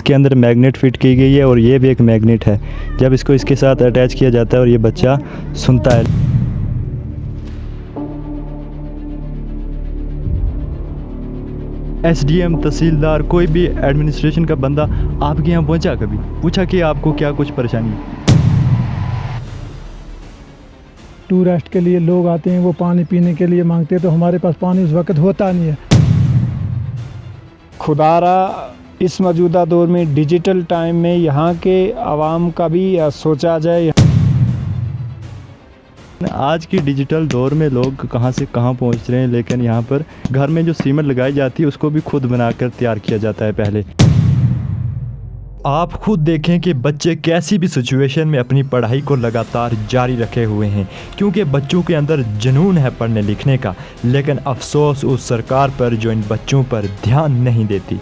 इसके अंदर magnet fit की गई है और ये भी एक मैग्नेट है। जब इसको इसके साथ अटैच किया जाता है और ये बच्चा सुनता है। एसडीएम, तहसीलदार, कोई भी एडमिनिस्ट्रेशन का बंदा आपके यहाँ पहुँचा, कभी पूछा कि आपको क्या कुछ परेशानी है? टूरिस्ट के लिए लोग आते हैं, वो पानी पीने के लिए मांगते हैं, तो हमारे पास पानी उस वक्त होता नहीं है। खुदारा इस मौजूदा दौर में डिजिटल टाइम में यहाँ के आवाम का भी सोचा जाए। आज की डिजिटल दौर में लोग कहाँ से कहाँ पहुँच रहे हैं, लेकिन यहाँ पर घर में जो सीमेंट लगाई जाती है उसको भी खुद बनाकर तैयार किया जाता है। पहले आप खुद देखें कि बच्चे कैसी भी सिचुएशन में अपनी पढ़ाई को लगातार जारी रखे हुए हैं, क्योंकि बच्चों के अंदर जुनून है पढ़ने लिखने का। लेकिन अफसोस उस सरकार पर जो इन बच्चों पर ध्यान नहीं देती,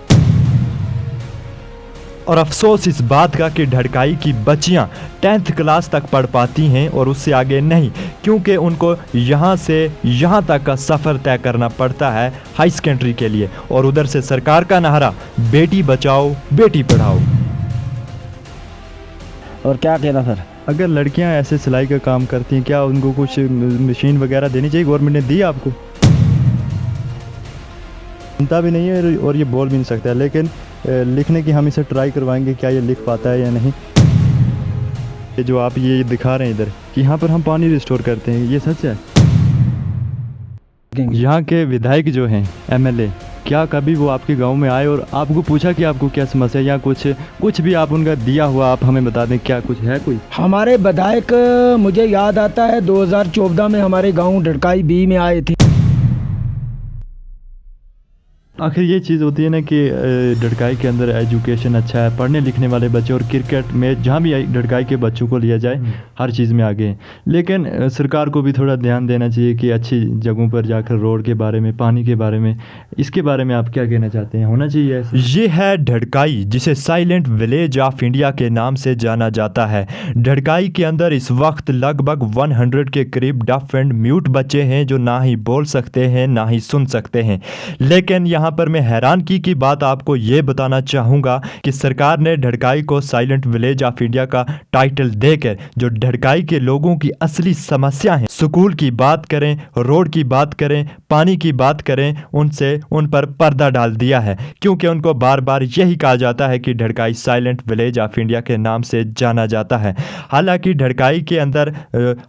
और अफसोस इस बात का कि ढड़काई की बच्चियां 10th क्लास तक पढ़ पाती हैं और उससे आगे नहीं, क्योंकि उनको यहाँ से यहाँ तक का सफ़र तय करना पड़ता है हाई सेकेंडरी के लिए। और उधर से सरकार का नारा बेटी बचाओ बेटी पढ़ाओ। और क्या कहना सर, अगर लड़कियां ऐसे सिलाई का काम करती हैं, क्या उनको कुछ मशीन वगैरह देनी चाहिए? गवर्नमेंट ने दी आपको? सुनता भी नहीं है और ये बोल भी नहीं सकता है, लेकिन लिखने की हम इसे ट्राई करवाएंगे क्या ये लिख पाता है या नहीं। ये जो आप ये दिखा रहे हैं इधर कि यहाँ पर हम पानी रिस्टोर करते हैं, ये सच है? यहाँ के विधायक जो हैं एमएलए, क्या कभी वो आपके गांव में आए और आपको पूछा कि आपको क्या समस्या है, या कुछ भी आप उनका दिया हुआ आप हमें बता दें, क्या कुछ है कोई? हमारे विधायक, मुझे याद आता है 2014 में हमारे गांव ढड़काई बी में आए थे। आखिर ये चीज़ होती है ना कि ढड़काई के अंदर एजुकेशन अच्छा है, पढ़ने लिखने वाले बच्चे, और क्रिकेट में जहाँ भी ढड़काई के बच्चों को लिया जाए हर चीज़ में आगे हैं। लेकिन सरकार को भी थोड़ा ध्यान देना चाहिए कि अच्छी जगहों पर जाकर रोड के बारे में, पानी के बारे में, इसके बारे में आप क्या कहना चाहते हैं? होना चाहिए ऐसे? ये है ढड़काई, जिसे साइलेंट विलेज ऑफ इंडिया के नाम से जाना जाता है। ढड़काई के अंदर इस वक्त लगभग 100 के करीब डफ एंड म्यूट बच्चे हैं जो ना ही बोल सकते हैं ना ही सुन सकते हैं। लेकिन यहाँ पर मैं हैरानगी की बात आपको ये बताना चाहूँगा कि सरकार ने ढड़काई को साइलेंट विलेज ऑफ इंडिया का टाइटल देकर जो ढड़काई के लोगों की असली समस्या है, स्कूल की बात करें, रोड की बात करें, पानी की बात करें, उन पर पर्दा डाल दिया है, क्योंकि उनको बार बार यही कहा जाता है कि ढड़काई साइलेंट विलेज ऑफ इंडिया के नाम से जाना जाता है। हालांकि ढड़काई के अंदर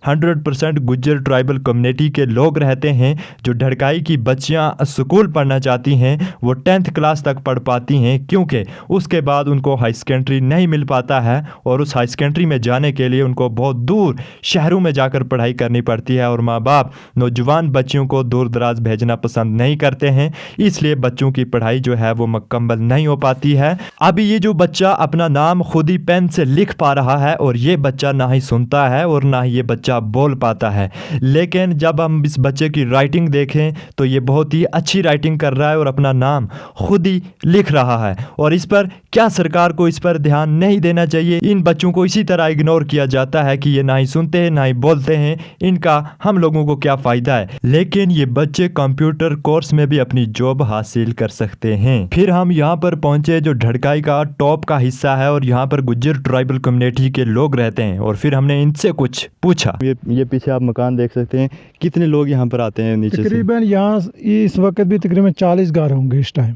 100% गुज्जर ट्राइबल कम्युनिटी के लोग रहते हैं। जो ढड़काई की बच्चियां स्कूल पढ़ना चाहती हैं वो 10th क्लास तक पढ़ पाती हैं, क्योंकि उसके बाद उनको हाई सेकेंडरी नहीं मिल पाता है, और उस हाई सेकेंडरी में जाने के लिए उनको बहुत दूर शहरों में जाकर पढ़ाई करनी पड़ती है। और माँ बाप नौजवान बच्चियों को दूर दराज भेजना पसंद नहीं करते हैं, इसलिए बच्चों की पढ़ाई जो है वो मुकम्मल नहीं हो पाती है। अभी ये जो बच्चा अपना नाम खुद ही पेन से लिख पा रहा है, और ये बच्चा ना ही सुनता है और ना ही ये बच्चा बोल पाता है। लेकिन जब हम इस बच्चे की राइटिंग देखें तो ये बहुत ही अच्छी राइटिंग कर रहा है और अपना नाम खुद ही लिख रहा है। और इस पर क्या सरकार को इस पर ध्यान नहीं देना चाहिए? इन बच्चों को इसी तरह इग्नोर किया जाता है कि ये ना ही सुनते हैं ना ही बोलते हैं, इनका हम लोगों को क्या फ़ायदा है? लेकिन ये बच्चे कंप्यूटर कोर्स में भी अपनी जॉब हासिल कर सकते हैं। फिर हम यहाँ पर पहुँचे जो ढड़काई का टॉप का हिस्सा है, और यहाँ पर गुज्जर ट्राइबल कम्युनिटी के लोग रहते हैं, और फिर हमने इनसे कुछ पूछा। ये पीछे आप मकान देख सकते हैं, कितने लोग यहाँ पर आते हैं नीचे से? तकरीबन यहाँ इस वक्त भी तकरीबन 40 घर होंगे इस टाइम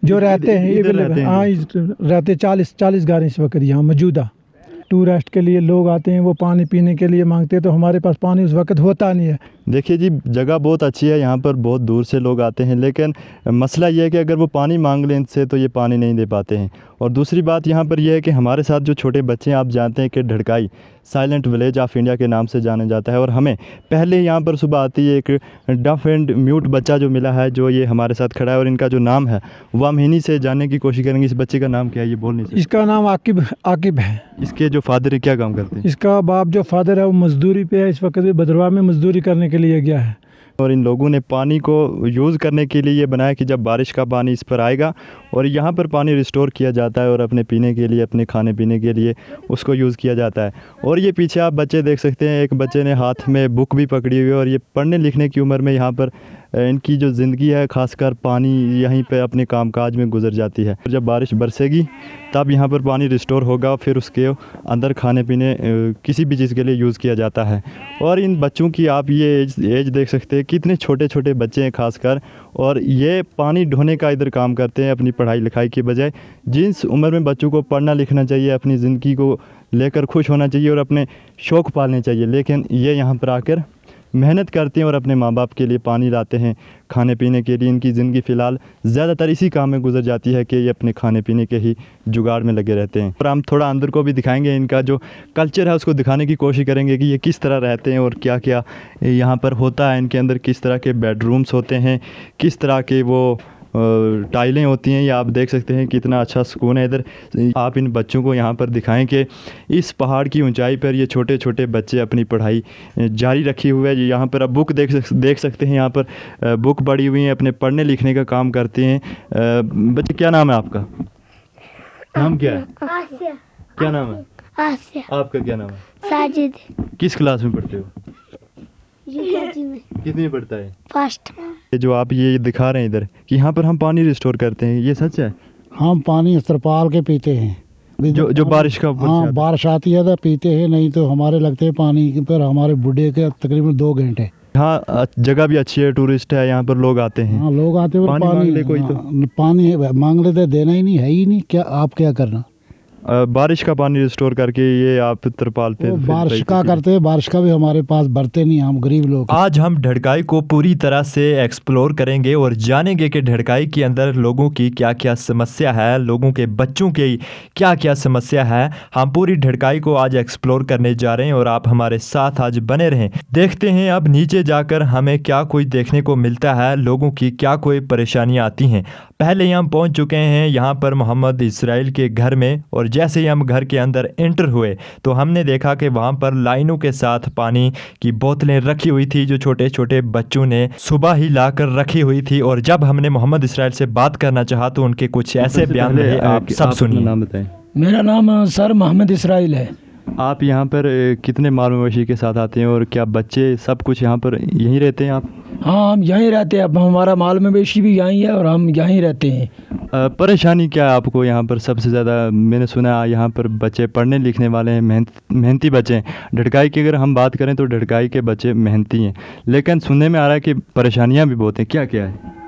जो रहते हैं। हाँ, रहते 40 घर इस वक्त यहाँ मौजूदा। टूरिस्ट के लिए लोग आते हैं, वो पानी पीने के लिए मांगते हैं, तो हमारे पास पानी उस वक्त होता नहीं है। देखिए जी, जगह बहुत अच्छी है, यहाँ पर बहुत दूर से लोग आते हैं, लेकिन मसला ये है कि अगर वो पानी मांग लें इनसे तो ये पानी नहीं दे पाते हैं। और दूसरी बात यहाँ पर यह है कि हमारे साथ जो छोटे बच्चे हैं, आप जानते हैं कि ढड़काई साइलेंट विलेज ऑफ इंडिया के नाम से जाना जाता है, और हमें पहले यहाँ पर सुबह आती है एक डफ एंड म्यूट बच्चा जो मिला है, जो ये हमारे साथ खड़ा है, और इनका जो नाम है वो हम इन्हीं से जानने की कोशिश करेंगे। इस बच्चे का नाम क्या है? ये बोल नहीं सकते। इसका नाम आकिब है। इसके जो फादर है क्या काम करते हैं? इसका बाप जो फादर है वो मजदूरी पे है, इस वक्त भी भद्रवाह में मजदूरी करने के लिए गया है। और इन लोगों ने पानी को यूज़ करने के लिए ये बनाया कि जब बारिश का पानी इस पर आएगा और यहाँ पर पानी रिस्टोर किया जाता है, और अपने पीने के लिए, अपने खाने पीने के लिए उसको यूज़ किया जाता है। और ये पीछे आप बच्चे देख सकते हैं, एक बच्चे ने हाथ में बुक भी पकड़ी हुई है, और ये पढ़ने लिखने की उम्र में यहाँ पर इनकी जो ज़िंदगी है खासकर पानी यहीं पे अपने कामकाज में गुजर जाती है। जब बारिश बरसेगी तब यहाँ पर पानी रिस्टोर होगा, फिर उसके अंदर खाने पीने किसी भी चीज़ के लिए यूज़ किया जाता है। और इन बच्चों की आप ये एज देख सकते हैं, कितने छोटे छोटे बच्चे हैं खासकर, और ये पानी ढोने का इधर काम करते हैं अपनी पढ़ाई लिखाई के बजाय। जिस उम्र में बच्चों को पढ़ना लिखना चाहिए, अपनी ज़िंदगी को लेकर खुश होना चाहिए और अपने शौक़ पालने चाहिए, लेकिन ये यहाँ पर आकर मेहनत करते हैं और अपने माँ बाप के लिए पानी लाते हैं खाने पीने के लिए। इनकी ज़िंदगी फ़िलहाल ज़्यादातर इसी काम में गुजर जाती है कि ये अपने खाने पीने के ही जुगाड़ में लगे रहते हैं। और हम थोड़ा अंदर को भी दिखाएंगे, इनका जो कल्चर है उसको दिखाने की कोशिश करेंगे कि ये किस तरह रहते हैं और क्या क्या यहाँ पर होता है। इनके अंदर किस तरह के बेडरूम्स होते हैं, किस तरह के वो टाइलें होती हैं। ये आप देख सकते हैं कितना अच्छा सुकून है इधर। आप इन बच्चों को यहाँ पर दिखाएं कि इस पहाड़ की ऊंचाई पर ये छोटे छोटे बच्चे अपनी पढ़ाई जारी रखी हुए है। यहाँ पर आप बुक देख सकते हैं, यहाँ पर बुक पड़ी हुई हैं, अपने पढ़ने लिखने का काम करते हैं। बच्चे, क्या नाम है आपका? नाम क्या है? आसिया। क्या नाम है? आसिया। आपका क्या नाम है? साजिद। किस क्लास में पढ़ते हो? यूकेजी में। कितनी पढ़ता है? फर्स्ट। ये जो आप ये दिखा रहे हैं इधर कि यहाँ पर हम पानी रिस्टोर करते हैं, ये सच है? हम पानी तरपाल के पीते हैं। जो बारिश का हाँ, बारिश आती है तो पीते हैं, नहीं तो हमारे लगते हैं पानी पर हमारे बुढ़े के तकरीबन 2 घंटे। हाँ, जगह भी अच्छी है, टूरिस्ट है, यहाँ पर लोग आते हैं। हाँ, लोग आते हैं, पानी मांग ले कोई तो। पानी मांग लेते, देना ही नहीं है ही नहीं, क्या आप क्या करना। बारिश का पानी रिस्टोर करके ये आप तरपाल पे बारिश का करते हैं, बारिश का भी हमारे पास भरते नहीं, हम गरीब लोग। आज हम ढड़काई को पूरी तरह से एक्सप्लोर करेंगे और जानेंगे कि ढड़काई के अंदर लोगों की क्या क्या समस्या है, लोगों के बच्चों की क्या क्या समस्या है। हम पूरी ढड़काई को आज एक्सप्लोर करने जा रहे हैं और आप हमारे साथ आज बने रहें। देखते हैं अब नीचे जाकर हमें क्या कोई देखने को मिलता है, लोगों की क्या कोई परेशानियाँ आती हैं। पहले ही हम पहुंच चुके हैं यहाँ पर मोहम्मद इसराइल के घर में, और जैसे ही हम घर के अंदर एंटर हुए तो हमने देखा कि वहाँ पर लाइनों के साथ पानी की बोतलें रखी हुई थी, जो छोटे छोटे बच्चों ने सुबह ही लाकर रखी हुई थी। और जब हमने मोहम्मद इसराइल से बात करना चाहा तो उनके कुछ ऐसे बयान रहे, आप सब सुनिए। नाम बताएं। मेरा नाम सर मोहम्मद इसराइल है। आप यहाँ पर कितने माल मवेशी के साथ आते हैं और क्या बच्चे सब कुछ यहाँ पर यहीं रहते हैं आप? हाँ, हम यहीं रहते हैं। अब हमारा माल मवेशी भी यहीं है और हम यहीं रहते हैं। परेशानी क्या है आपको यहाँ पर सबसे ज़्यादा? मैंने सुना यहाँ पर बच्चे पढ़ने लिखने वाले हैं, मेहनती बच्चे हैं। ढड़काई की अगर हम बात करें तो ढड़काई के बच्चे मेहनती हैं, लेकिन सुनने में आ रहा है कि परेशानियाँ भी बहुत हैं। क्या क्या है?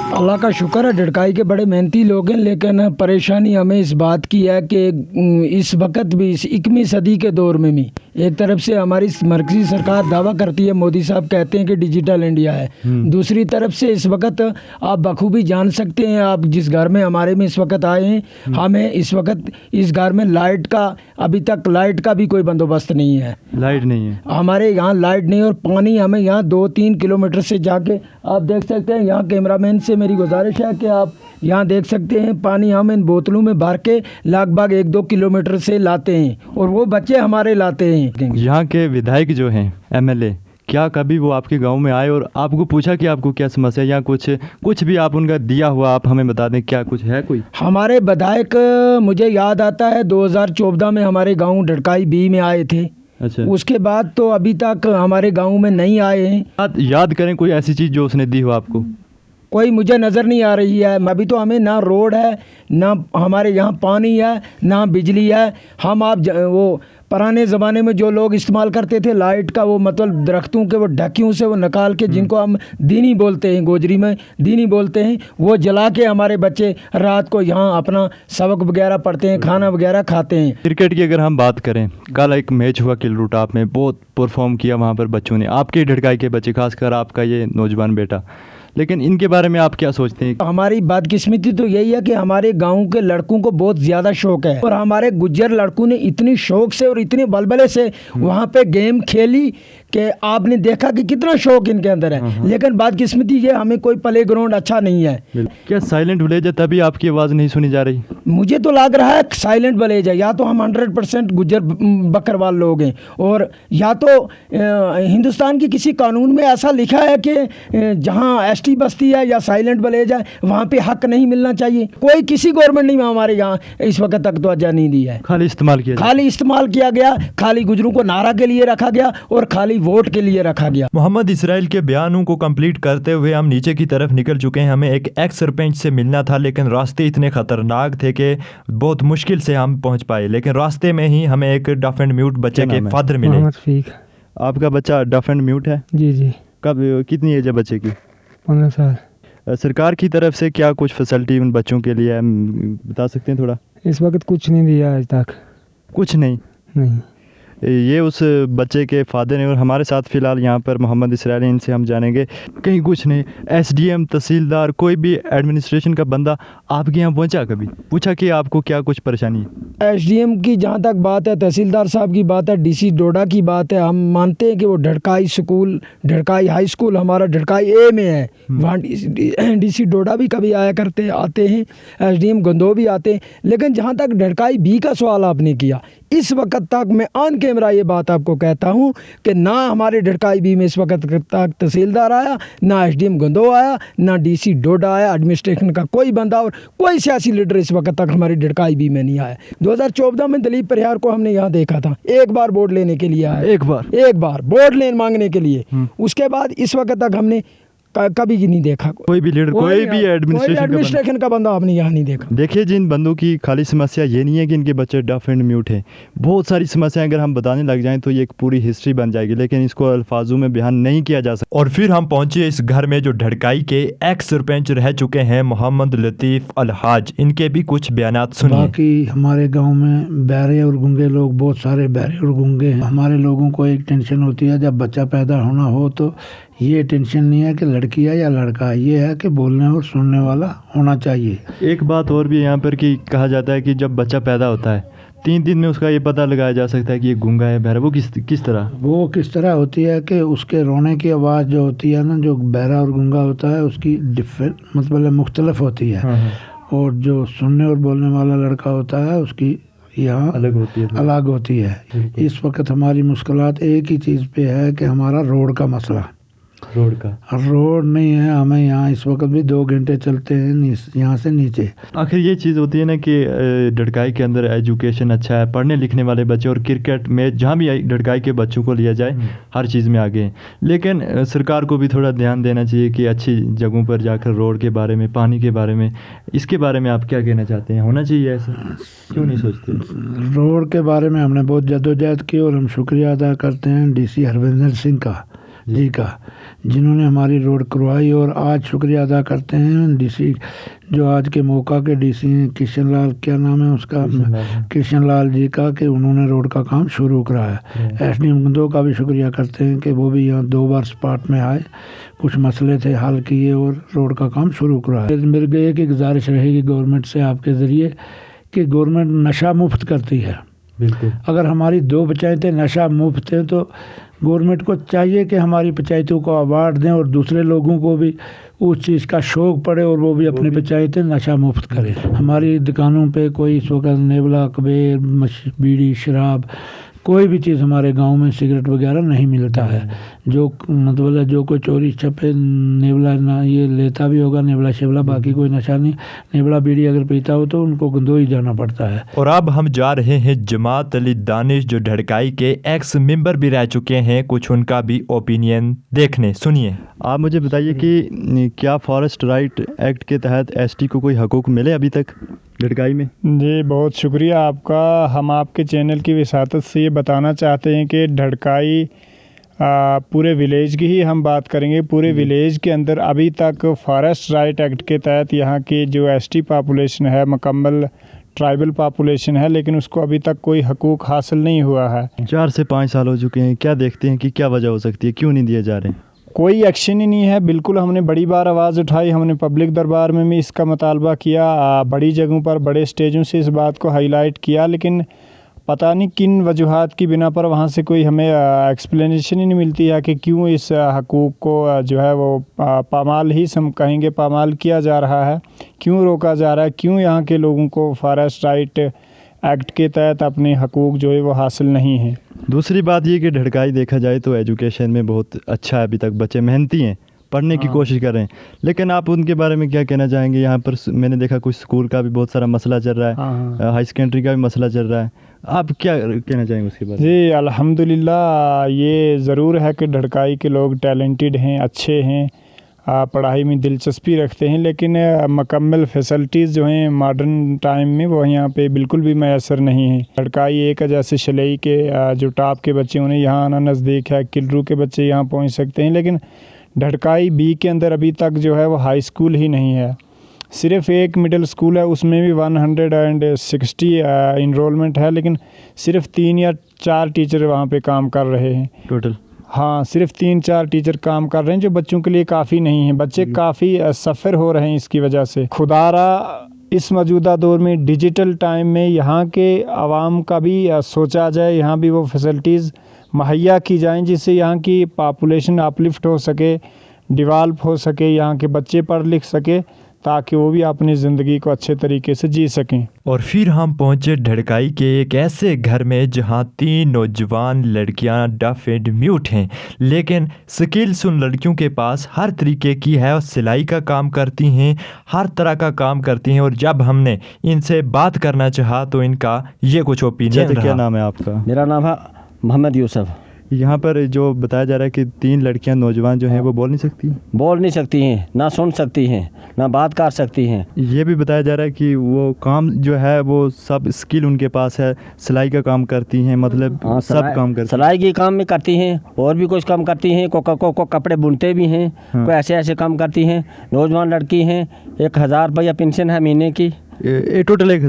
अल्लाह का शुक्र है, ढड़काई के बड़े मेहनती लोग हैं, लेकिन परेशानी हमें इस बात की है कि इस वक्त भी, इस 21वीं सदी के दौर में भी, एक तरफ से हमारी मरकज़ी सरकार दावा करती है, मोदी साहब कहते हैं कि डिजिटल इंडिया है, दूसरी तरफ से इस वक्त आप बखूबी जान सकते हैं, आप जिस घर में हमारे में इस वक्त आए हैं, हमें इस वक्त इस घर में लाइट का, अभी तक लाइट का भी कोई बंदोबस्त नहीं है। लाइट नहीं है हमारे यहाँ, लाइट नहीं, और पानी हमें यहाँ 2-3 किलोमीटर से जाके, आप देख सकते हैं। यहाँ कैमरामैन से मेरी गुजारिश है कि आप यहाँ देख सकते हैं पानी हम इन बोतलों में भर के लगभग 1-2 किलोमीटर से लाते हैं, और वो बच्चे हमारे लाते हैं। यहाँ के विधायक जो हैं, MLA, क्या कभी वो आपके गांव में आए और आपको पूछा कि आपको क्या समस्या है, या कुछ भी आप उनका दिया हुआ आप हमें बता दें, क्या कुछ है कोई? हमारे विधायक, मुझे याद आता है 2014 में हमारे गाँव ढड़काई B में आए थे। अच्छा, उसके बाद तो अभी तक हमारे गाँव में नहीं आए हैं। याद करें कोई ऐसी चीज़ जो उसने दी हो आपको? कोई मुझे नज़र नहीं आ रही है। अभी तो हमें ना रोड है, ना हमारे यहाँ पानी है, ना बिजली है। हम वो पुराने ज़माने में जो लोग इस्तेमाल करते थे लाइट का, वो मतलब दरख्तों के वो ढक्कियों से वो निकाल के, जिनको हम दीनी बोलते हैं, गोजरी में दीनी बोलते हैं, वो जला के हमारे बच्चे रात को यहाँ अपना सबक वगैरह पढ़ते हैं, खाना वगैरह खाते हैं। क्रिकेट की अगर हम बात करें, कल एक मैच हुआ किल्लू टॉप में, बहुत परफॉर्म किया वहाँ पर बच्चों ने, आपके ढड़काई के बच्चे, खासकर आपका ये नौजवान बेटा, लेकिन इनके बारे में आप क्या सोचते हैं? हमारी बदकिस्मती तो यही है कि हमारे गांव के लड़कों को बहुत ज़्यादा शौक है, और हमारे गुज्जर लड़कों ने इतनी शौक से और इतने बलबले से वहाँ पे गेम खेली कि आपने देखा कि कितना शौक इनके अंदर है। लेकिन बदकिस्मती ये, हमें कोई प्ले ग्राउंड अच्छा नहीं है। क्या साइलेंट विलेज है तभी आपकी आवाज़ नहीं सुनी जा रही? मुझे तो लग रहा है साइलेंट विलेज है, या तो हम 100% गुज्जर बकरवाल लोग हैं, और या तो हिंदुस्तान की किसी कानून में ऐसा लिखा है कि जहाँ ST बस्ती है या साइलेंट विलेज है, वहाँ पे हक नहीं मिलना चाहिए। कोई किसी गवर्नमेंट ने हमारे यहाँ इस वक्त तक तवज्जो नहीं दी है। खाली इस्तेमाल किया गया, खाली गुजरों को नारा के लिए रखा गया, और खाली वोट के लिए रखा गया। मोहम्मद इसराइल के बयानों को कंप्लीट करते हुए हम नीचे की तरफ निकल चुके हैं। हमें एक एक्स सरपंच से मिलना था, लेकिन रास्ते इतने ख़तरनाक थे कि बहुत मुश्किल से हम पहुंच पाए। लेकिन रास्ते में ही हमें एक डफ एंड म्यूट बच्चे के फादर मिले। आपका बच्चा डफ एंड म्यूट है? जी। कब, कितनी एज है बच्चे की? 15 साल। सरकार की तरफ से क्या कुछ फैसिलिटी उन बच्चों के लिए है, बता सकते हैं थोड़ा? इस वक्त कुछ नहीं दिया आज तक। कुछ नहीं? ये उस बच्चे के फादर हैं और हमारे साथ फ़िलहाल यहाँ पर मोहम्मद इसराइल, इनसे हम जानेंगे। कहीं कुछ नहीं, एसडीएम, तहसीलदार, कोई भी एडमिनिस्ट्रेशन का बंदा आपके यहाँ पहुँचा, कभी पूछा कि आपको क्या कुछ परेशानी है? एसडीएम की जहाँ तक बात है, तहसीलदार साहब की बात है, डीसी डोडा की बात है, हम मानते हैं कि वो ढड़काई स्कूल, ढड़काई हाई स्कूल हमारा ढड़काई ए में है, वहाँ डीसी डोडा भी कभी आते हैं, एसडीएम गंदो भी आते हैं। लेकिन जहाँ तक ढड़काई बी का सवाल आपने किया, इस वक्त तक मैं ऑन कैमरा ये बात आपको कहता हूँ कि ना हमारे ढड़काई बी में इस वक्त तक तहसीलदार आया, ना एसडीएम गंदो आया, ना डीसी डोडा आया, एडमिनिस्ट्रेशन का कोई बंदा और कोई सियासी लीडर इस वक्त तक हमारी ढड़काई बी में नहीं आया। 2014 में दलीप परिहार को हमने यहाँ देखा था, एक बार वोट लेने के लिए आया, एक बार वोट मांगने के लिए। उसके बाद इस वक्त तक हमने कभी नहीं देखा कोई भी लीडर, कोई भी एडमिनिस्ट्रेशन का बंदा आपने यहाँ नहीं देखा। देखिए, जिन बंदों की खाली समस्या ये नहीं है कि इनके बच्चे डफ एंड म्यूट हैं, बहुत सारी समस्याएं अगर हम बताने लग जाएं तो ये एक पूरी हिस्ट्री बन जाएगी, लेकिन इसको अल्फाजों में बयान नहीं किया जा सकता। और फिर हम पहुंचे इस घर में जो ढड़काई के एक्स सरपंच रह चुके हैं, मोहम्मद लतीफ़ अलहाज। इनके भी कुछ बयानात सुनिए। बाकी हमारे गाँव में बहरे और गूंगे लोग, बहुत सारे बहरे और गूंगे हैं। हमारे लोगों को एक टेंशन होती है जब बच्चा पैदा होना हो, तो ये टेंशन नहीं है कि लड़की है या लड़का है, ये है कि बोलने और सुनने वाला होना चाहिए। एक बात और भी यहाँ पर कि कहा जाता है कि जब बच्चा पैदा होता है 3 दिन में उसका ये पता लगाया जा सकता है कि ये गूंगा है, बहरा। वो किस तरह? वो किस तरह होती है कि उसके रोने की आवाज़ जो होती है ना, जो बहरा और गूंगा होता है उसकी मतलब मुख्तलिफ होती है। और जो सुनने और बोलने वाला लड़का होता है उसकी यहाँ अलग होती है। इस वक्त हमारी मुश्किलात एक ही चीज़ पे है कि हमारा रोड का मसला। रोड नहीं है, हमें यहाँ इस वक्त भी 2 घंटे चलते हैं यहाँ से नीचे। आखिर ये चीज़ होती है ना कि ढड़काई के अंदर एजुकेशन अच्छा है, पढ़ने लिखने वाले बच्चे, और क्रिकेट में जहाँ भी ढड़काई के बच्चों को लिया जाए हर चीज़ में आगे हैं। लेकिन सरकार को भी थोड़ा ध्यान देना चाहिए कि अच्छी जगहों पर जाकर रोड के बारे में, पानी के बारे में, इसके बारे में आप क्या कहना चाहते हैं? होना चाहिए ऐसा, क्यों नहीं सोचते? रोड के बारे में हमने बहुत जद्दोजहद की और हम शुक्रिया अदा करते हैं डीसी हरविंदर सिंह जी का, जिन्होंने हमारी रोड करवाई। और आज शुक्रिया अदा करते हैं डीसी जो आज के मौका के डीसी हैं, किशन लाल, क्या नाम है उसका, किशन लाल जी का, कि उन्होंने रोड का काम शुरू कराया। एसडीएम गंदो का भी शुक्रिया करते हैं कि वो भी यहाँ 2 बार स्पॉट में आए, कुछ मसले थे हल किए और रोड का काम शुरू कराया। मेरे को एक गुजारिश रहेगी गवर्नमेंट से आपके ज़रिए कि गवर्नमेंट नशा मुफ्त करती है। बिल्कुल, अगर हमारी 2 पंचायतें नशा मुफ्त हैं तो गवर्नमेंट को चाहिए कि हमारी पंचायतों को अवार्ड दें और दूसरे लोगों को भी उस चीज़ का शौक़ पड़े और वो भी अपनी पंचायतें नशा मुफ्त करें। हमारी दुकानों पे कोई इस वक्त नेवला, कबीर, बीड़ी, शराब, कोई भी चीज़ हमारे गांव में सिगरेट वगैरह नहीं मिलता है। जो मतलब जो कोई चोरी छपे नेवला ना ये लेता भी होगा, नेवला शेवला, बाकी कोई नशा नहीं। नेवला बीड़ी अगर पीता हो तो उनको गंदो ही जाना पड़ता है। और अब हम जा रहे हैं जमात अली दानिश, जो ढड़काई के एक्स मेंबर भी रह चुके हैं, कुछ उनका भी ओपिनियन देखने। सुनिए। आप मुझे बताइए कि क्या फॉरेस्ट राइट एक्ट के तहत एसटी को कोई हकूक़ मिले अभी तक ढड़काई में? जी, बहुत शुक्रिया आपका। हम आपके चैनल की विसातत से ये बताना चाहते हैं कि ढड़काई पूरे विलेज की ही हम बात करेंगे। पूरे विलेज के अंदर अभी तक फॉरेस्ट राइट एक्ट के तहत यहाँ की जो एसटी पॉपुलेशन है, मुकम्मल ट्राइबल पॉपुलेशन है, लेकिन उसको अभी तक कोई हकूक़ हासिल नहीं हुआ है। 4 से 5 साल हो चुके हैं। क्या देखते हैं कि क्या वजह हो सकती है, क्यों नहीं दिए जा रहे हैं? कोई एक्शन ही नहीं है। बिल्कुल हमने बड़ी बार आवाज़ उठाई, हमने पब्लिक दरबार में भी इसका मुतालबा किया, बड़ी जगहों पर बड़े स्टेजों से इस बात को हाईलाइट किया, लेकिन पता नहीं किन वजूहात की बिना पर वहाँ से कोई हमें एक्सप्लेनेशन ही नहीं मिलती है कि क्यों इस हकूक़ को जो है वो पामाल ही हम कहेंगे पामाल किया जा रहा है, क्यों रोका जा रहा है, क्यों यहाँ के लोगों को फॉरेस्ट राइट एक्ट के तहत अपने हकूक़ जो है वो हासिल नहीं है। दूसरी बात ये कि ढड़काई देखा जाए तो एजुकेशन में बहुत अच्छा है, अभी तक बच्चे मेहनती हैं, पढ़ने की कोशिश कर रहे हैं। लेकिन आप उनके बारे में क्या कहना चाहेंगे? यहाँ पर मैंने देखा कुछ स्कूल का भी बहुत सारा मसला चल रहा है, हाई सेकेंडरी का भी मसला चल रहा है, आप क्या कहना चाहेंगे उसके बारे में? जी अल्हम्दुलिल्लाह, ये ज़रूर है कि ढड़काई के लोग टैलेंटेड हैं, अच्छे हैं, पढ़ाई में दिलचस्पी रखते हैं, लेकिन मुकम्मल फैसिलिटीज़ जो हैं मॉडर्न टाइम में वो यहाँ पे बिल्कुल भी मैसर नहीं है। ढड़काई एक है, जैसे शलई के जो टॉप के बच्चे उन्हें यहाँ आना नज़दीक है, किलरू के बच्चे यहाँ पहुँच सकते हैं, लेकिन ढड़काई बी के अंदर अभी तक जो है वो हाई स्कूल ही नहीं है। सिर्फ़ एक मिडिल स्कूल है, उसमें भी 160 इनरोलमेंट है, लेकिन सिर्फ 3 या 4 टीचर वहाँ पे काम कर रहे हैं टोटल। हाँ, सिर्फ 3-4 टीचर काम कर रहे हैं, जो बच्चों के लिए काफ़ी नहीं है। बच्चे काफ़ी सफ़र हो रहे हैं इसकी वजह से। खुदारा इस मौजूदा दौर में डिजिटल टाइम में यहाँ के आवाम का भी सोचा जाए, यहाँ भी वो फैसिलिटीज़ मुहैया की जाएँ जिससे यहाँ की पॉपुलेशन अपलिफ्ट हो सके, डेवलप हो सके, यहाँ के बच्चे पढ़ लिख सके, ताकि वो भी अपनी ज़िंदगी को अच्छे तरीके से जी सकें। और फिर हम पहुंचे ढड़काई के एक ऐसे घर में जहां 3 नौजवान लड़कियां डफ एंड म्यूट हैं, लेकिन स्किल्स उन लड़कियों के पास हर तरीके की है और सिलाई का काम करती हैं, हर तरह का काम करती हैं। और जब हमने इनसे बात करना चाहा तो इनका ये कुछ ओपिनियन रहा। क्या नाम है आपका? मेरा नाम है मोहम्मद यूसुफ। यहाँ पर जो बताया जा रहा है कि 3 लड़कियाँ नौजवान जो हैं वो बोल नहीं सकती हैं, ना सुन सकती हैं, ना बात कर सकती हैं। ये भी बताया जा रहा है कि वो काम जो है वो सब स्किल उनके पास है, सिलाई का काम करती हैं, मतलब सब काम करती हैं। सिलाई के काम में करती हैं और भी कुछ काम करती हैं, को कपड़े बुनते भी हैं, कोई ऐसे काम करती हैं। नौजवान लड़की हैं, 1000 रुपया पेंशन है महीने की। टोटल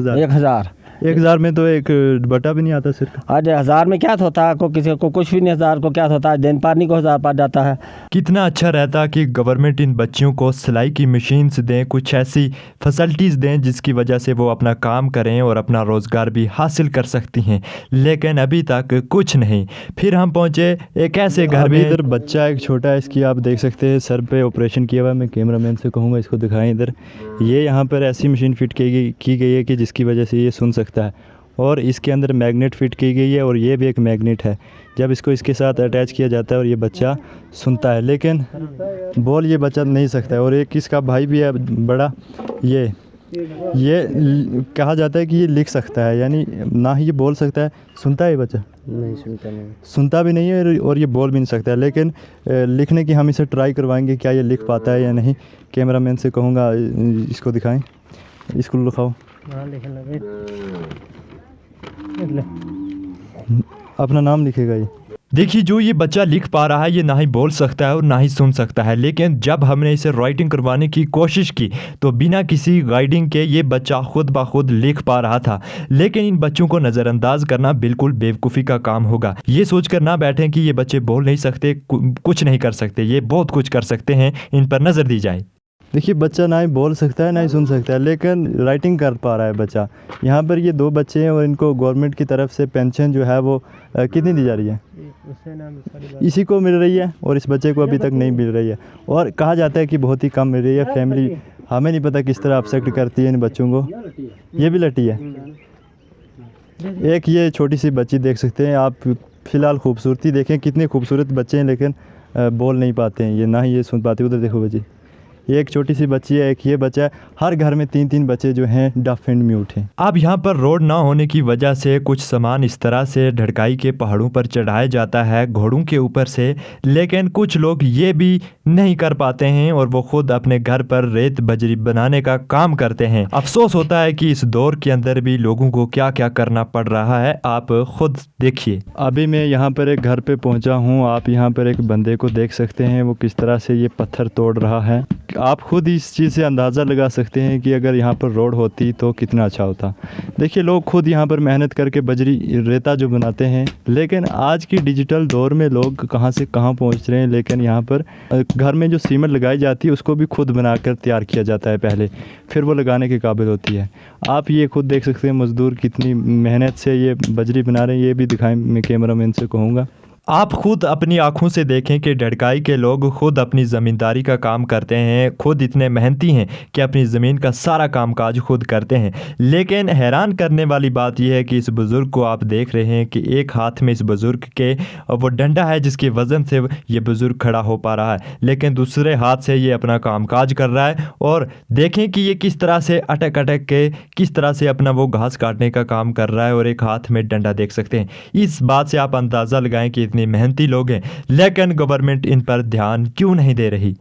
1000 में तो एक बटा भी नहीं आता सिर्फ। आज 1000 में क्या होता है, को किसी को कुछ भी नहीं, 1000 को क्या होता है, दिन पानी को 1000 पा जाता है। कितना अच्छा रहता कि गवर्नमेंट इन बच्चियों को सिलाई की मशीन्स दें, कुछ ऐसी फैसिलिटीज़ दें जिसकी वजह से वो अपना काम करें और अपना रोज़गार भी हासिल कर सकती हैं, लेकिन अभी तक कुछ नहीं। फिर हम पहुँचे एक ऐसे घर में, इधर बच्चा एक छोटा है, इसकी आप देख सकते हैं सर पे ऑपरेशन किया हुआ है। मैं कैमरामैन से कहूँगा इसको दिखाएं इधर। ये यहाँ पर ऐसी मशीन फिट की गई है कि जिसकी वजह से ये सुन सकता है, और इसके अंदर मैग्नेट फिट की गई है, और ये भी एक मैग्नेट है। जब इसको इसके साथ अटैच किया जाता है और ये बच्चा सुनता है, लेकिन बोल ये बच्चा नहीं सकता है। और एक इसका भाई भी है बड़ा, ये कहा जाता है कि ये लिख सकता है, यानी ना ही ये बोल सकता है। सुनता है ये बच्चा? नहीं सुनता भी नहीं है और ये बोल भी नहीं सकता है, लेकिन लिखने की हम इसे ट्राई करवाएंगे क्या ये लिख पाता है या नहीं। कैमरामैन से कहूँगा इसको दिखाएं, इसको लिखाओ। अपना नाम लिखेगा ये। देखिए जो ये बच्चा लिख पा रहा है, ये ना ही बोल सकता है और ना ही सुन सकता है, लेकिन जब हमने इसे राइटिंग करवाने की कोशिश की तो बिना किसी गाइडिंग के ये बच्चा खुद ब खुद लिख पा रहा था। लेकिन इन बच्चों को नज़रअंदाज करना बिल्कुल बेवकूफ़ी का काम होगा। ये सोच कर ना बैठें कि ये बच्चे बोल नहीं सकते, कुछ नहीं कर सकते, ये बहुत कुछ कर सकते हैं, इन पर नज़र दी जाए। देखिए बच्चा ना ही बोल सकता है ना ही सुन सकता है, लेकिन राइटिंग कर पा रहा है बच्चा। यहाँ पर ये 2 बच्चे हैं और इनको गवर्नमेंट की तरफ से पेंशन जो है वो कितनी दी जा रही है? इसी को मिल रही है और इस बच्चे को अभी तक नहीं मिल रही है, और कहा जाता है कि बहुत ही कम मिल रही है। फैमिली हमें नहीं पता किस तरह अफेक्ट करती है इन बच्चों को। ये भी लटी है। एक ये छोटी सी बच्ची देख सकते हैं आप। फ़िलहाल खूबसूरती देखें, कितने खूबसूरत बच्चे हैं, लेकिन बोल नहीं पाते हैं ये, ना ही ये सुन पाते। उधर देखो बच्ची, ये एक छोटी सी बच्ची है, एक ये बच्चा है। हर घर में 3-3 बच्चे जो हैं डफ एंड म्यूट हैं। अब यहाँ पर रोड ना होने की वजह से कुछ सामान इस तरह से ढड़काई के पहाड़ों पर चढ़ाया जाता है घोड़ों के ऊपर से, लेकिन कुछ लोग ये भी नहीं कर पाते हैं और वो खुद अपने घर पर रेत बजरी बनाने का काम करते हैं। अफसोस होता है कि इस दौर के अंदर भी लोगों को क्या क्या करना पड़ रहा है, आप खुद देखिए। अभी मैं यहाँ पर एक घर पे पहुँचा हूँ। आप यहाँ पर एक बंदे को देख सकते हैं, वो किस तरह से ये पत्थर तोड़ रहा है। आप खुद इस चीज़ से अंदाज़ा लगा सकते हैं कि अगर यहाँ पर रोड होती तो कितना अच्छा होता। देखिए लोग खुद यहाँ पर मेहनत करके बजरी रेता जो बनाते हैं, लेकिन आज की डिजिटल दौर में लोग कहाँ से कहाँ पहुँच रहे हैं। लेकिन यहाँ पर घर में जो सीमेंट लगाई जाती है उसको भी खुद बनाकर तैयार किया जाता है पहले, फिर वो लगाने के काबिल होती है। आप ये खुद देख सकते हैं मज़दूर कितनी मेहनत से ये बजरी बना रहे हैं। ये भी दिखाएं, मैं कैमरामैन से कहूँगा। आप खुद अपनी आंखों से देखें कि ढड़काई के लोग खुद अपनी ज़मींदारी का काम करते हैं, खुद इतने मेहनती हैं कि अपनी ज़मीन का सारा कामकाज खुद करते हैं। लेकिन हैरान करने वाली बात यह है कि इस बुज़ुर्ग को आप देख रहे हैं कि एक हाथ में इस बुज़ुर्ग के वो डंडा है जिसके वज़न से ये बुज़ुर्ग खड़ा हो पा रहा है, लेकिन दूसरे हाथ से ये अपना कामकाज कर रहा है। और देखें कि ये किस तरह से अटक अटक के किस तरह से अपना वो घास काटने का काम कर रहा है और एक हाथ में डंडा देख सकते हैं। इस बात से आप अंदाज़ा लगाएं कि इतने मेहनती लोग हैं, लेकिन गवर्नमेंट इन पर ध्यान क्यों नहीं दे रही।